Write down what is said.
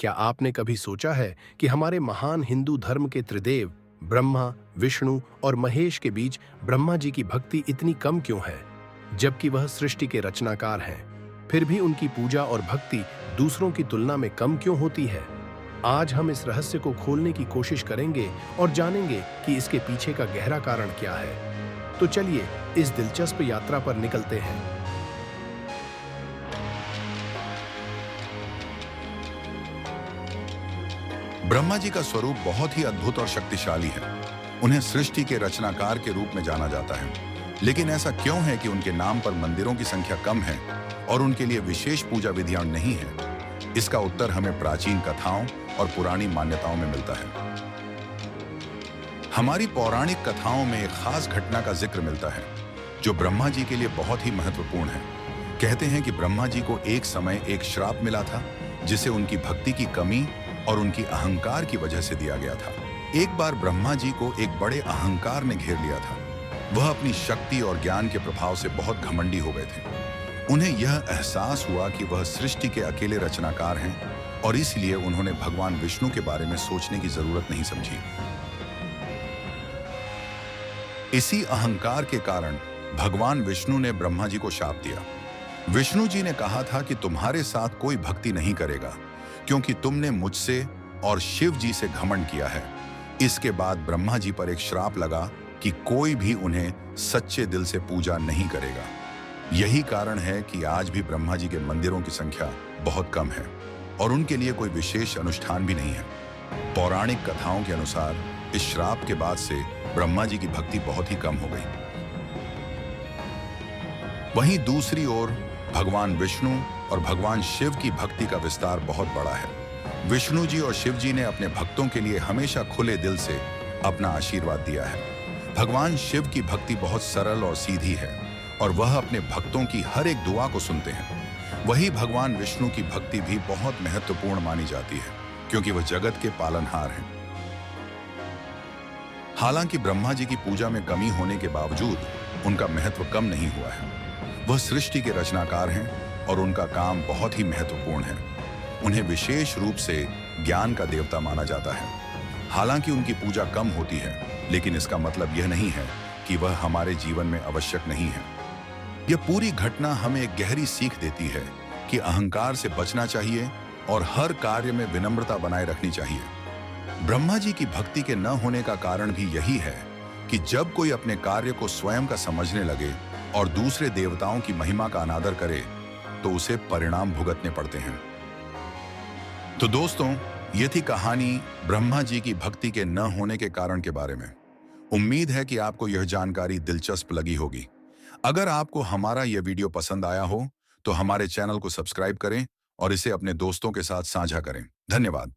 क्या आपने कभी सोचा है कि हमारे महान हिंदू धर्म के त्रिदेव ब्रह्मा, विष्णु और महेश के बीच ब्रह्मा जी की भक्ति इतनी कम क्यों है, जबकि वह सृष्टि के रचनाकार हैं? फिर भी उनकी पूजा और भक्ति दूसरों की तुलना में कम क्यों होती है? आज हम इस रहस्य को खोलने की कोशिश करेंगे और जानेंगे कि इसके पीछे का गहरा कारण क्या है। तो चलिए इस दिलचस्प यात्रा पर निकलते हैं। ब्रह्मा जी का स्वरूप बहुत ही अद्भुत और शक्तिशाली है। उन्हें सृष्टि के रचनाकार के रूप में जाना जाता है। लेकिन ऐसा क्यों है कि उनके नाम पर मंदिरों की संख्या कम है और उनके लिए विशेष पूजा विधियां नहीं है? इसका उत्तर हमें प्राचीन कथाओं और पुरानी मान्यताओं में मिलता है। हमारी पौराणिक कथाओं में एक खास घटना का जिक्र मिलता है जो ब्रह्मा जी के लिए बहुत ही महत्वपूर्ण है। कहते हैं कि ब्रह्मा जी को एक समय एक श्राप मिला था जिसे उनकी भक्ति की कमी और उनकी अहंकार की वजह से दिया गया था। एक बार ब्रह्मा जी को एक बड़े अहंकार ने घेर लिया था। वह अपनी शक्ति और ज्ञान के प्रभाव से बहुत घमंडी हो गए थे। उन्हें यह एहसास हुआ कि वह सृष्टि के अकेले रचनाकार हैं और इसलिए उन्होंने भगवान विष्णु के बारे में सोचने की जरूरत नहीं समझी। इसी अहंकार के कारण भगवान विष्णु ने ब्रह्मा जी को शाप दिया। विष्णु जी ने कहा था कि तुम्हारे साथ कोई भक्ति नहीं करेगा क्योंकि तुमने मुझसे और शिव जी से घमंड किया है। इसके बाद ब्रह्मा जी पर एक श्राप लगा कि कोई भी उन्हें सच्चे दिल से पूजा नहीं करेगा। यही कारण है कि आज भी ब्रह्मा जी के मंदिरों की संख्या बहुत कम है और उनके लिए कोई विशेष अनुष्ठान भी नहीं है। पौराणिक कथाओं के अनुसार इस श्राप के बाद से ब्रह्मा जी की भक्ति बहुत ही कम हो गई। वहीं दूसरी ओर भगवान विष्णु और भगवान शिव की भक्ति का विस्तार बहुत बड़ा है। विष्णु जी और शिव जी ने अपने भक्तों के लिए हमेशा खुले दिल से अपना आशीर्वाद दिया है। भगवान शिव की भक्ति बहुत सरल और सीधी है और वह अपने भक्तों की हर एक दुआ को सुनते हैं। वही भगवान विष्णु की भक्ति भी बहुत महत्वपूर्ण मानी जाती है क्योंकि वह जगत के पालनहार हैं। हालांकि ब्रह्मा जी की पूजा में कमी होने के बावजूद उनका महत्व कम नहीं हुआ है। वह सृष्टि के रचनाकार हैं और उनका काम बहुत ही महत्वपूर्ण है। उन्हें विशेष रूप से ज्ञान का देवता माना जाता है। हालांकि उनकी पूजा कम होती है, लेकिन इसका मतलब यह नहीं है कि वह हमारे जीवन में आवश्यक नहीं है। यह पूरी घटना हमें एक गहरी सीख देती है कि अहंकार से बचना चाहिए और हर कार्य में विनम्रता बनाए रखनी चाहिए। ब्रह्मा जी की भक्ति के न होने का कारण भी यही है कि जब कोई अपने कार्य को स्वयं का समझने लगे और दूसरे देवताओं की महिमा का अनादर करे तो उसे परिणाम भुगतने पड़ते हैं। तो दोस्तों, ये थी कहानी ब्रह्मा जी की भक्ति के न होने के कारण के बारे में। उम्मीद है कि आपको यह जानकारी दिलचस्प लगी होगी। अगर आपको हमारा यह वीडियो पसंद आया हो तो हमारे चैनल को सब्सक्राइब करें और इसे अपने दोस्तों के साथ साझा करें। धन्यवाद।